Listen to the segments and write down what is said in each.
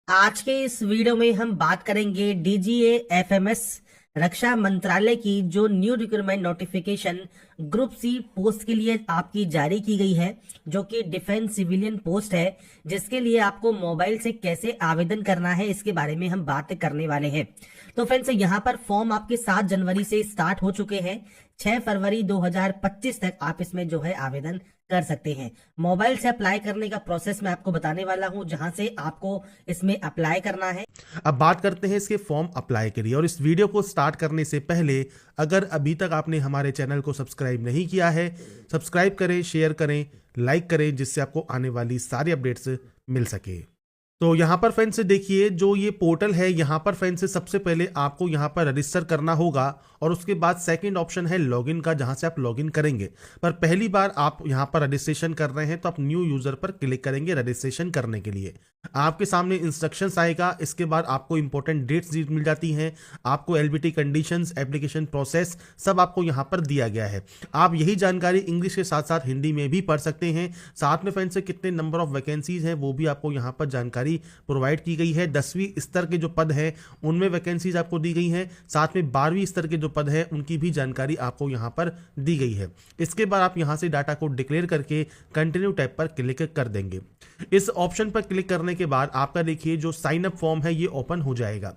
आज के इस वीडियो में हम बात करेंगे डीजीए एफएमएस रक्षा मंत्रालय की जो new recruitment notification group C post के लिए आपकी जारी की गई है, जो कि डिफेंस सिविलियन पोस्ट है, जिसके लिए आपको मोबाइल से कैसे आवेदन करना है इसके बारे में हम बात करने वाले हैं। तो फ्रेंड्स, यहाँ पर फॉर्म आपके 7 जनवरी से स्टार्ट हो चुके हैं। 6 फरवरी 2025 तक आप इसमें जो है आवेदन कर सकते हैं। मोबाइल से अप्लाई करने का प्रोसेस मैं आपको बताने वाला हूं, जहां से आपको इसमें अप्लाई करना है। अब बात करते हैं इसके फॉर्म अप्लाई के लिए। और इस वीडियो को स्टार्ट करने से पहले अगर अभी तक आपने हमारे चैनल को सब्सक्राइब नहीं किया है, सब्सक्राइब करें, शेयर करें, लाइक करें, जिससे आपको आने वाली सारी अपडेट्स मिल सके। तो यहाँ पर फ्रेंड्स देखिए, जो ये पोर्टल है, यहाँ पर फ्रेंड्स सबसे पहले आपको यहाँ पर रजिस्टर करना होगा और उसके बाद सेकंड ऑप्शन है लॉगिन का, जहाँ से आप लॉगिन करेंगे। पर पहली बार आप यहाँ पर रजिस्ट्रेशन कर रहे हैं तो आप न्यू यूजर पर क्लिक करेंगे रजिस्ट्रेशन करने के लिए। आपके सामने इंस्ट्रक्शंस आएगा। इसके बाद आपको इंपॉर्टेंट डेट्स मिल जाती हैं, आपको एलबीटी कंडीशंस, एप्लीकेशन प्रोसेस सब आपको यहाँ पर दिया गया है। आप यही जानकारी इंग्लिश के साथ साथ हिंदी में भी पढ़ सकते हैं। साथ में फ्रेंड्स कितने नंबर ऑफ वैकेंसीज हैं वो भी आपको यहाँ पर जानकारी प्रोवाइड की गई है। 10वीं स्तर के जो पद हैं उनमें वैकेंसीज आपको दी गई हैं। साथ में 12वीं स्तर के जो पद हैं उनकी भी जानकारी आपको यहां पर दी गई है। इसके बाद आप यहां से डाटा को डिक्लेयर करके कंटिन्यू टैब पर क्लिक कर देंगे। इस ऑप्शन पर क्लिक करने के बाद आपका देखिए जो साइन अप फॉर्म है ये ओपन हो जाएगा।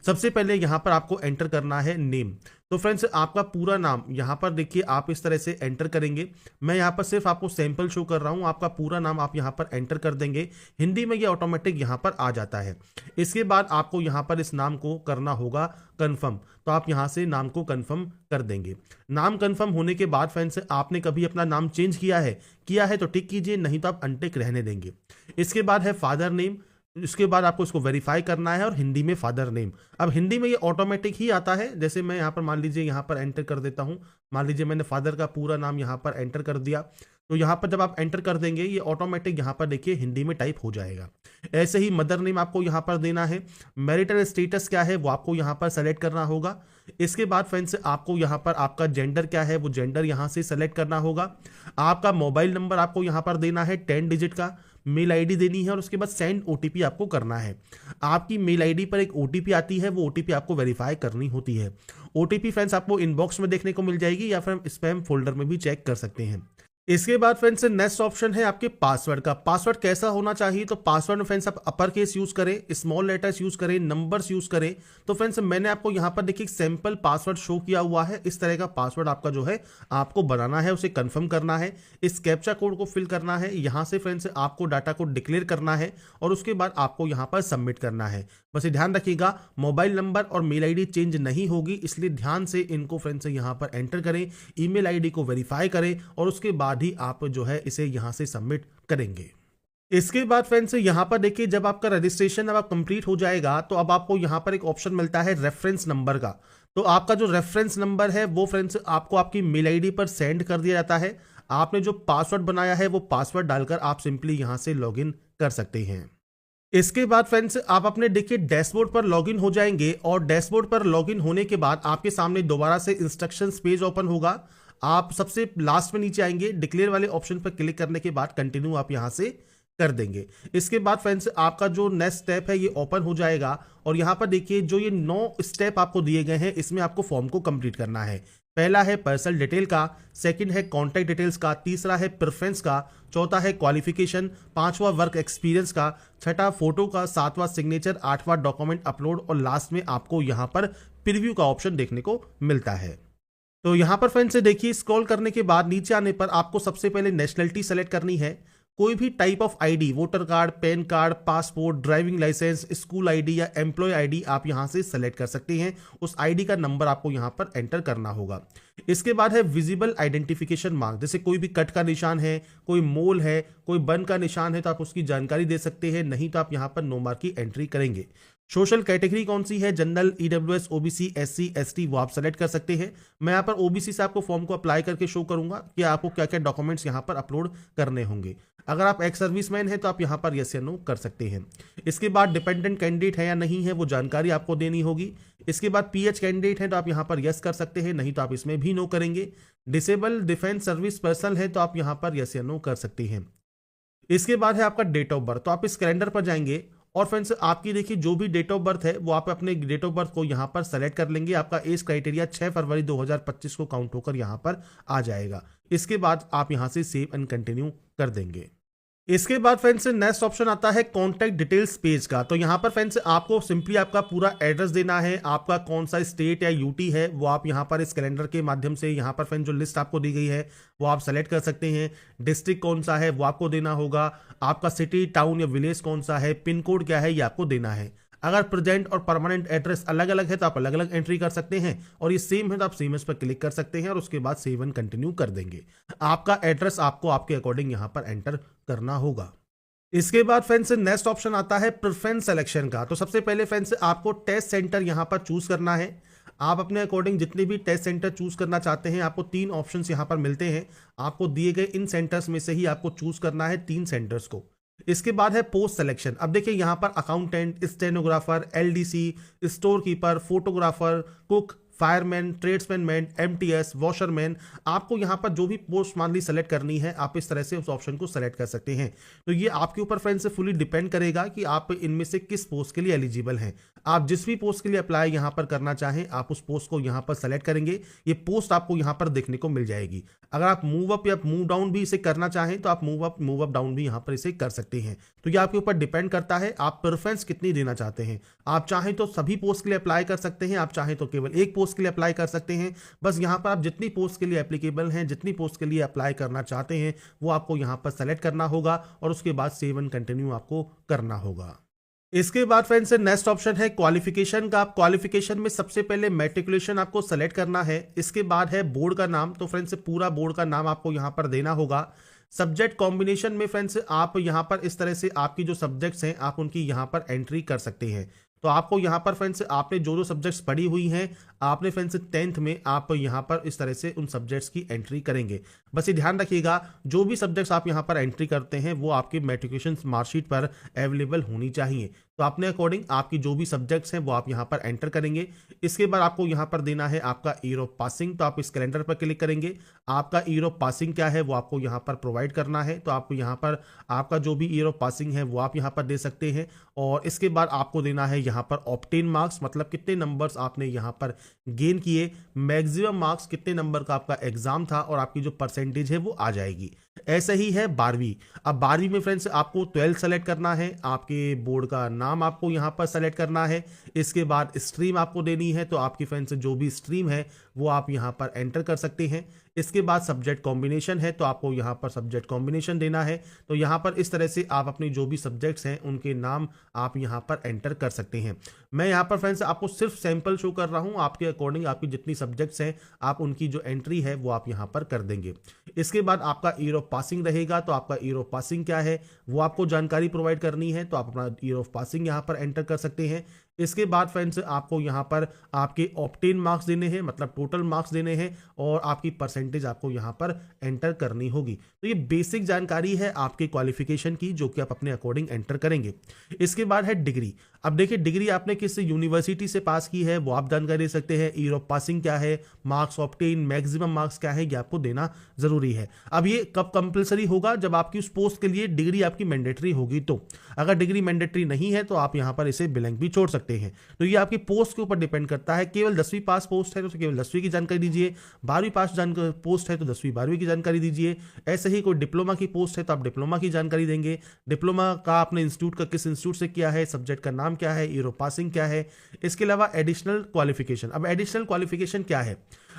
सबसे पहले यहां पर आपको एंटर करना है नेम। तो फ्रेंड्स आपका पूरा नाम यहां पर देखिए आप इस तरह से एंटर करेंगे। मैं यहां पर सिर्फ आपको सैंपल शो कर रहा हूं, आपका पूरा नाम आप यहां पर एंटर कर देंगे। हिंदी में ये ऑटोमेटिक यहां पर आ जाता है। इसके बाद आपको यहां पर इस नाम को करना होगा कंफर्म। तो आप यहां से नाम को कंफर्म कर देंगे। नाम कंफर्म होने के बाद फ्रेंड्स आपने कभी अपना नाम चेंज किया है तो टिक कीजिए, नहीं तो आप अनटिक रहने देंगे। इसके बाद है फादर नेम। इसके बाद आपको इसको वेरीफाई करना है और हिंदी में फादर नेम। अब हिंदी में ये ऑटोमेटिक ही आता है। जैसे मैं यहाँ पर मान लीजिए यहाँ पर एंटर कर देता हूँ। मान लीजिए मैंने फादर का पूरा नाम यहाँ पर एंटर कर दिया। तो यहाँ पर जब आप एंटर कर देंगे ये ऑटोमेटिक यहाँ पर देखिए हिंदी में टाइप हो जाएगा। ऐसे ही मदर नेम आपको यहाँ पर देना है। मैरिटल स्टेटस क्या है वो आपको यहाँ पर सेलेक्ट करना होगा। इसके बाद फ्रेंड्स आपको यहाँ पर आपका जेंडर क्या है वो जेंडर यहाँ से सेलेक्ट करना होगा। आपका मोबाइल नंबर आपको यहाँ पर देना है 10 डिजिट का। मेल आईडी देनी है और उसके बाद सेंड ओटीपी आपको करना है। आपकी मेल आईडी पर एक ओटीपी आती है, वो ओटीपी आपको वेरीफाई करनी होती है। ओटीपी फ्रेंड्स आपको इनबॉक्स में देखने को मिल जाएगी या फिर हम स्पैम फोल्डर में भी चेक कर सकते हैं। इसके बाद फ्रेंड्स नेक्स्ट ऑप्शन है आपके पासवर्ड का। पासवर्ड कैसा होना चाहिए? तो पासवर्ड में फ्रेंड्स आप अपर केस यूज करें, स्मॉल लेटर्स यूज करें, नंबर्स यूज करें। तो फ्रेंड्स मैंने आपको यहां पर देखिए सैंपल पासवर्ड शो किया हुआ है। इस तरह का पासवर्ड आपका जो है आपको बनाना है, उसे कंफर्म करना है, इस कैप्चा कोड को फिल करना है। यहां से फ्रेंड्स आपको डाटा को डिक्लेयर करना है और उसके बाद आपको यहां पर सबमिट करना है। बस ध्यान रखिएगा मोबाइल नंबर और मेल आईडी चेंज नहीं होगी, इसलिए ध्यान से इनको फ्रेंड्स यहां पर एंटर करें। ईमेल आईडी को वेरीफाई करें और उसके बाद ही आप जो है इसे यहां से सबमिट करेंगे। इसके बाद फ्रेंड्स यहां पर देखिए जब आपका रजिस्ट्रेशन अब कंप्लीट हो जाएगा तो अब आपको यहां पर एक ऑप्शन मिलता है रेफरेंस नंबर का। तो आपका जो रेफरेंस नंबर है वो फ्रेंड्स आपको आपकी मेल आईडी पर सेंड कर दिया जाता है। आपने जो पासवर्ड बनाया है वो पासवर्ड डालकर आप सिंपली यहां से लॉगिन कर सकते हैं। इसके बाद फ्रेंड्स आप अपने देखिए डैशबोर्ड पर लॉगिन हो जाएंगे और डैशबोर्ड पर लॉगिन होने के बाद आपके सामने दोबारा से इंस्ट्रक्शंस पेज ओपन होगा। आप सबसे लास्ट में नीचे आएंगे, डिक्लेयर वाले ऑप्शन पर क्लिक करने के बाद कंटिन्यू आप यहां से कर देंगे। इसके बाद फ्रेंड्स आपका जो नेक्स्ट स्टेप है ये ओपन हो जाएगा और यहां पर देखिए जो ये 9 स्टेप आपको दिए गए हैं इसमें आपको फॉर्म को कंप्लीट करना है। पहला है पर्सनल डिटेल का, सेकंड है कॉन्टैक्ट डिटेल्स का, तीसरा है प्रेफरेंस का, चौथा है क्वालिफिकेशन, पांचवा वर्क एक्सपीरियंस का, छठा फोटो का, सातवां सिग्नेचर, आठवां डॉक्यूमेंट अपलोड और लास्ट में आपको यहां पर प्रीव्यू का ऑप्शन देखने को मिलता है। तो यहां पर फ्रेंड्स देखिए स्क्रॉल करने के बाद नीचे आने पर आपको सबसे पहले नेशनलिटी सेलेक्ट करनी है। कोई भी type of ID, voter card, PAN card, passport, driving licence, school ID या एम्प्लॉय आईडी आप यहां से सेलेक्ट कर सकते हैं। उस आईडी का नंबर आपको यहां पर एंटर करना होगा। इसके बाद है विजिबल आइडेंटिफिकेशन मार्क। जैसे कोई भी कट का निशान है, कोई मोल है, कोई बन का निशान है तो आप उसकी जानकारी दे सकते हैं, नहीं तो आप यहां पर नो मार्क की एंट्री करेंगे। सोशल कैटेगरी कौन सी है, general, EWS, OBC, SC, ST, वो आप सेलेक्ट कर सकते हैं। मैं यहाँ पर ओबीसी से आपको फॉर्म को अप्लाई करके शो करूंगा कि आपको क्या क्या डॉक्यूमेंट्स यहाँ पर अपलोड करने होंगे। अगर आप एक्स सर्विसमैन हैं तो आप यहाँ पर यस या नो कर सकते हैं। इसके बाद डिपेंडेंट कैंडिडेट है या नहीं है वो जानकारी आपको देनी होगी। इसके बाद पीएच कैंडिडेट है तो आप यहाँ पर यस कर सकते हैं, नहीं तो आप इसमें भी नो करेंगे। डिसेबल डिफेंस सर्विस पर्सन है तो आप यहाँ पर यस या नो कर सकते हैं। इसके बाद है आपका डेट ऑफ बर्थ। तो आप इस कैलेंडर पर जाएंगे और फ्रेंड्स आपकी देखिए जो भी डेट ऑफ बर्थ है वो आप अपने डेट ऑफ बर्थ को यहाँ पर सेलेक्ट कर लेंगे। आपका एज क्राइटेरिया 6 फरवरी 2025 को काउंट होकर यहाँ पर आ जाएगा। इसके बाद आप यहाँ से सेव एंड कंटिन्यू कर देंगे। इसके बाद फ्रेंड्स नेक्स्ट ऑप्शन आता है कॉन्टैक्ट डिटेल्स पेज का। तो यहाँ पर फ्रेंड्स आपको सिंपली आपका पूरा एड्रेस देना है, आपका कौन सा स्टेट या यूटी है वो आप यहाँ पर इस कैलेंडर के माध्यम से यहाँ पर फ्रेंड्स जो लिस्ट आपको दी गई है वो आप सेलेक्ट कर सकते हैं। डिस्ट्रिक्ट कौन सा है वो आपको देना होगा, आपका सिटी टाउन या विलेज कौन सा है, पिन कोड क्या है ये आपको देना है। अगर प्रेजेंट और परमानेंट एड्रेस अलग अलग है तो आप अलग अलग एंट्री कर सकते हैं, और ये सेम है तो आप सेम पर क्लिक कर सकते हैं और उसके बाद सेव एंड कंटिन्यू कर देंगे। आपका एड्रेस आपको आपके अकॉर्डिंग यहाँ पर एंटर करना होगा। इसके बाद फ्रेंड्स नेक्स्ट ऑप्शन आता है प्रेफरेंस सिलेक्शन का। तो सबसे पहले फ्रेंड्स आपको टेस्ट सेंटर यहाँ पर चूज करना है। आप अपने अकॉर्डिंग जितने भी टेस्ट सेंटर चूज करना चाहते हैं आपको 3 ऑप्शंस यहाँ पर मिलते हैं। आपको दिए गए इन सेंटर्स में से ही आपको चूज करना है 3 सेंटर्स को। इसके बाद है पोस्ट सिलेक्शन। अब देखिए यहाँ पर accountant, stenographer, LDC, store keeper, photographer, cook, fireman, tradesman, MTS, washerman, आपको यहाँ पर जो भी पोस्ट मान ली सेलेक्ट करनी है आप इस तरह से उस ऑप्शन को सेलेक्ट कर सकते हैं। तो ये आपके ऊपर फ्रेंड्स से फुली डिपेंड करेगा कि आप इनमें से किस पोस्ट के लिए एलिजिबल हैं। आप जिस भी पोस्ट के लिए अप्लाई यहाँ पर करना चाहें आप उस पोस्ट को यहाँ पर सेलेक्ट करेंगे, ये पोस्ट आपको यहाँ पर देखने को मिल जाएगी। अगर आप मूव अप या मूव डाउन भी इसे करना चाहें तो आप मूव अप डाउन भी यहाँ पर इसे कर सकते हैं। तो ये आपके ऊपर डिपेंड करता है आप प्रेफरेंस कितनी देना चाहते हैं। आप चाहें तो सभी पोस्ट के लिए अप्लाई कर सकते हैं, आप चाहें तो केवल एक पोस्ट के लिए अप्लाई कर सकते हैं। बस यहाँ पर आप जितनी पोस्ट के लिए एप्लीकेबल हैं, जितनी पोस्ट के लिए अप्लाई करना चाहते हैं वो आपको यहाँ पर सेलेक्ट करना होगा और उसके बाद सेव एंड कंटिन्यू आपको करना होगा। इसके बाद फ्रेंड्स नेक्स्ट ऑप्शन है क्वालिफिकेशन का। आप क्वालिफिकेशन में सबसे पहले मैट्रिकुलेशन आपको सेलेक्ट करना है। इसके बाद है बोर्ड का नाम। तो फ्रेंड्स पूरा बोर्ड का नाम आपको यहाँ पर देना होगा। सब्जेक्ट कॉम्बिनेशन में फ्रेंड्स आप यहाँ पर इस तरह से आपकी जो सब्जेक्ट्स हैं आप उनकी यहाँ पर एंट्री कर सकते हैं। तो आपको यहाँ पर फ्रेंड्स आपने जो सब्जेक्ट्स पढ़ी हुई हैं आपने फ्रेंड्स 10th में आप यहाँ पर इस तरह से उन सब्जेक्ट्स की एंट्री करेंगे। बस ये ध्यान रखिएगा जो भी सब्जेक्ट्स आप यहाँ पर एंट्री करते हैं वो आपके मैट्रिकुलेशन मार्कशीट पर अवेलेबल होनी चाहिए। तो अपने अकॉर्डिंग आपकी जो भी सब्जेक्ट्स हैं वो आप यहाँ पर एंटर करेंगे। इसके बाद आपको यहाँ पर देना है आपका ईयर ऑफ पासिंग। तो आप इस कैलेंडर पर क्लिक करेंगे, आपका ईयर ऑफ पासिंग क्या है वो आपको यहाँ पर प्रोवाइड करना है। तो आपको यहाँ पर आपका जो भी ईयर ऑफ पासिंग है वो आप यहाँ पर दे सकते हैं। और इसके बाद आपको देना है यहाँ पर ऑब्टेन मार्क्स, मतलब कितने नंबर्स आपने यहाँ पर गेन किए, मैक्सिमम मार्क्स कितने नंबर का आपका एग्जाम था और आपकी जो परसेंटेज है वो आ जाएगी। ऐसा ही है 12वीं। अब 12वीं में फ्रेंड्स आपको 12 सेलेक्ट करना है, आपके बोर्ड का नाम आपको यहाँ पर सेलेक्ट करना है। इसके बाद स्ट्रीम आपको देनी है। तो आपकी फ्रेंड्स जो भी स्ट्रीम है वो आप यहाँ पर एंटर कर सकते हैं। इसके बाद सब्जेक्ट कॉम्बिनेशन है तो आपको यहाँ पर सब्जेक्ट कॉम्बिनेशन देना है। तो यहाँ पर इस तरह से आप अपनी जो भी सब्जेक्ट्स हैं उनके नाम आप यहाँ पर एंटर कर सकते हैं। मैं यहाँ पर फ्रेंड्स आपको सिर्फ सैंपल शो कर रहा हूँ, आपके अकॉर्डिंग आपकी जितनी सब्जेक्ट्स हैं आप उनकी जो एंट्री है वो आप यहाँ पर कर देंगे। इसके बाद आपका ईयर ऑफ पासिंग रहेगा। तो आपका ईयर ऑफ पासिंग क्या है वो आपको जानकारी प्रोवाइड करनी है। तो आप अपना ईयर ऑफ पासिंग यहाँ पर एंटर कर सकते हैं। इसके बाद फ्रेंड्स आपको यहाँ पर आपके ऑब्टेन मार्क्स देने हैं, मतलब टोटल मार्क्स देने हैं, और आपकी परसेंटेज आपको यहाँ पर एंटर करनी होगी। तो ये बेसिक जानकारी है आपके क्वालिफिकेशन की जो कि आप अपने अकॉर्डिंग एंटर करेंगे। इसके बाद है डिग्री। अब देखिए डिग्री आपने किस यूनिवर्सिटी से पास की है वो आप जानकारी दे सकते हैं। ईयर ऑफ पासिंग क्या है, मार्क्स ऑब्टेन, मैक्सिमम मार्क्स क्या है, ये आपको देना जरूरी है। अब ये कब कंपलसरी होगा, जब आपकी उस पोस्ट के लिए डिग्री आपकी मैंडेटरी होगी। तो अगर डिग्री मैंडेटरी नहीं है तो आप यहाँ पर इसे ब्लैंक भी छोड़ सकते हैं। तो ये आपकी पोस्ट के ऊपर डिपेंड करता है। केवल 10वीं पास पोस्ट है तो केवल 10वीं की जानकारी दीजिए, 12वीं पास पोस्ट है तो 10वीं 12वीं की जानकारी दीजिए। ऐसे ही कोई डिप्लोमा की पोस्ट है तो आप डिप्लोमा की जानकारी देंगे। डिप्लोमा का आपने इंस्टीट्यूट का किस इंस्टीट्यूट से किया है, सब्जेक्ट का नाम क्या है, ईयर ऑफ पासिंग क्या है। इसके अलावा एडिशनल क्वालिफिकेशन। अब एडिशनल क्वालिफिकेशन क्या है,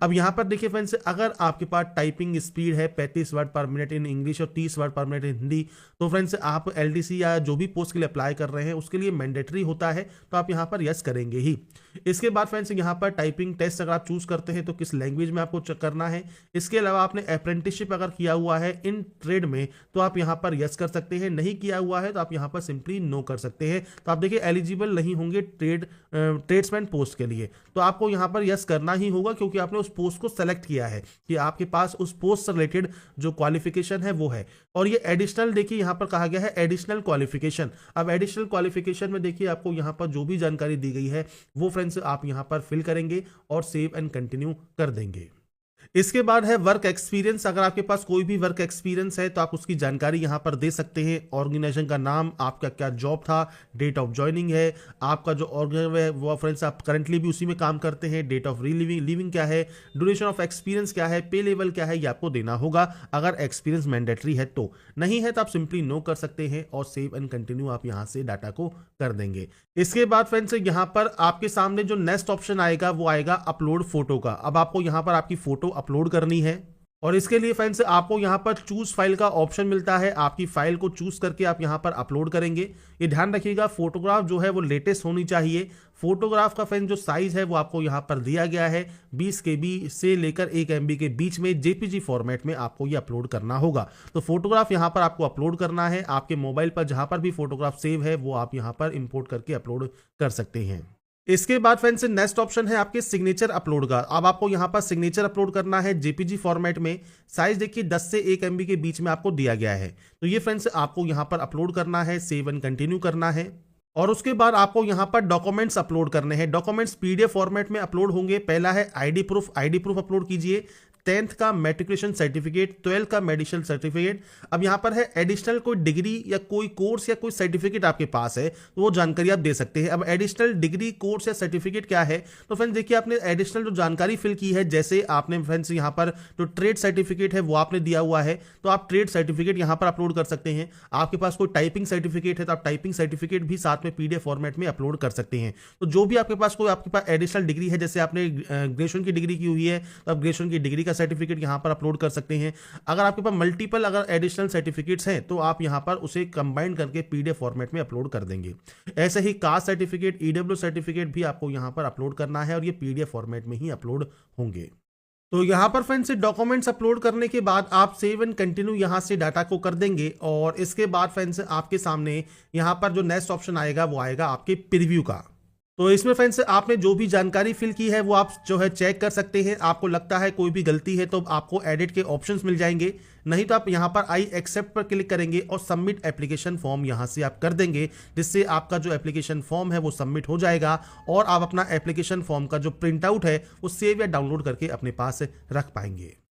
अब यहाँ पर देखिए फ्रेंड्स अगर आपके पास टाइपिंग स्पीड है 35 वर्ड पर मिनट इन इंग्लिश और 30 वर्ड पर मिनट इन हिंदी, तो फ्रेंड्स आप एलडीसी या जो भी पोस्ट के लिए अप्लाई कर रहे हैं उसके लिए मैंडेटरी होता है। तो आप यहाँ पर यस करेंगे ही। इसके बाद फ्रेंड्स यहाँ पर टाइपिंग टेस्ट अगर आप चूज करते हैं तो किस लैंग्वेज में आपको करना है। इसके अलावा आपने अप्रेंटिसशिप अगर किया हुआ है इन ट्रेड में तो आप यहाँ पर यस कर सकते हैं, नहीं किया हुआ है तो आप यहाँ पर सिंपली नो कर सकते हैं। तो आप देखिए एलिजिबल नहीं होंगे ट्रेड्समैन पोस्ट के लिए। तो आपको यहाँ पर यस करना ही होगा क्योंकि आपने उस पोस्ट को सेलेक्ट किया है कि आपके पास उस पोस्ट से रिलेटेड जो क्वालिफिकेशन है वो है। और ये एडिशनल देखिए यहाँ पर कहा गया है एडिशनल क्वालिफिकेशन। अब एडिशनल क्वालिफिकेशन में देखिए आपको यहाँ पर जो भी जानकारी दी गई है वो फ्रेंड्स आप यहाँ पर फिल करेंगे और सेव एंड कंटिन्यू कर देंगे। इसके बाद है वर्क एक्सपीरियंस। अगर आपके पास कोई भी वर्क एक्सपीरियंस है तो आप उसकी जानकारी यहाँ पर दे सकते हैं। ऑर्गेनाइजेशन का नाम, आपका क्या जॉब था, डेट ऑफ ज्वाइनिंग है, आपका जो ऑर्गन है वो फ्रेंड्स आप करंटली भी उसी में काम करते हैं, डेट ऑफ लीविंग क्या है, ड्यूरेशन ऑफ एक्सपीरियंस क्या है, पे लेवल क्या है, ये आपको देना होगा अगर एक्सपीरियंस मैंडेटरी है तो। नहीं है तो आप सिंपली नो कर सकते हैं और सेव एंड कंटिन्यू आप यहाँ से डाटा को कर देंगे। इसके बाद फ्रेंड्स यहाँ पर आपके सामने जो नेक्स्ट ऑप्शन आएगा वो आएगा अपलोड फोटो का। अब आपको यहाँ पर आपकी फोटो अपलोड करनी है और इसके लिए फ्रेंड्स आपको यहाँ पर चूज फाइल का ऑप्शन मिलता है। आपकी फाइल को चूज करके आप यहाँ पर अपलोड करेंगे। ये ध्यान रखिएगा फोटोग्राफ जो है वो लेटेस्ट होनी चाहिए। फोटोग्राफ का फ्रेंड्स जो साइज है वो आपको यहाँ पर दिया गया है 20 KB से लेकर 1 MB के बीच में JPG फॉर्मेट में आपको ये अपलोड करना होगा। तो फोटोग्राफ यहाँ पर आपको अपलोड करना है। आपके मोबाइल पर जहाँ पर भी फोटोग्राफ सेव है वो आप यहाँ पर इंपोर्ट करके अपलोड कर सकते हैं। इसके बाद फ्रेंड्स नेक्स्ट ऑप्शन है आपके सिग्नेचर अपलोड का। अब आपको यहां पर सिग्नेचर अपलोड करना है JPG फॉर्मेट में। साइज देखिए 10 से 1 MB के बीच में आपको दिया गया है। तो ये फ्रेंड्स आपको यहां पर अपलोड करना है, सेव एंड कंटिन्यू करना है। और उसके बाद आपको यहां पर डॉक्यूमेंट्स अपलोड करने हैं। डॉक्यूमेंट्स PDF फॉर्मेट में अपलोड होंगे। पहला है ID प्रूफ अपलोड कीजिए। 10th का मैट्रिकुलेशन सर्टिफिकेट, 12th का मेडिकल सर्टिफिकेट। अब यहाँ पर है एडिशनल कोई डिग्री या कोई कोर्स या कोई सर्टिफिकेट आपके पास है तो वो जानकारी आप दे सकते हैं। अब एडिशनल डिग्री, कोर्स या सर्टिफिकेट क्या है तो फ्रेंड्स देखिए आपने एडिशनल जो जानकारी फिल की है, जैसे आपने फ्रेंड्स यहाँ पर जो ट्रेड सर्टिफिकेट है वो आपने दिया हुआ है तो आप ट्रेड सर्टिफिकेट यहाँ पर अपलोड कर सकते हैं। आपके पास कोई टाइपिंग सर्टिफिकेट है तो आप टाइपिंग सर्टिफिकेट भी साथ में PDF फॉर्मेट में अपलोड कर सकते हैं। तो जो भी आपके पास एडिशनल डिग्री है, जैसे आपने ग्रेजुएशन की डिग्री की हुई है तो आप ग्रेजुएशन की डिग्री का सर्टिफिकेट यहां पर अपलोड कर सकते हैं। अगर आपके पास मल्टीपल एडिशनल सर्टिफिकेट्स हैं तो आप यहां पर उसे कंबाइन करके PDF फॉर्मेट में अपलोड कर देंगे। ऐसे ही कास्ट सर्टिफिकेट, EW सर्टिफिकेट भी आपको यहां पर अपलोड करना है और ये PDF फॉर्मेट में ही अपलोड होंगे। तो यहां पर फ्रेंड्स डॉक्यूमेंट्स अपलोड करने के बाद आप सेव एंड कंटिन्यू यहां से डाटा को कर देंगे और इसके बाद फ्रेंड्स आपके सामने यहां पर जो नेक्स्ट ऑप्शन आएगा वो आएगा आपके प्रीव्यू का। तो इसमें फ्रेंड्स आपने जो भी जानकारी फिल की है वो आप जो है चेक कर सकते हैं। आपको लगता है कोई भी गलती है तो आपको एडिट के ऑप्शंस मिल जाएंगे। नहीं तो आप यहां पर आई एक्सेप्ट पर क्लिक करेंगे और सबमिट एप्लीकेशन फॉर्म यहां से आप कर देंगे, जिससे आपका जो एप्लीकेशन फॉर्म है वो सबमिट हो जाएगा और आप अपना एप्लीकेशन फॉर्म का जो प्रिंट आउट है वो सेव या डाउनलोड करके अपने पास रख पाएंगे।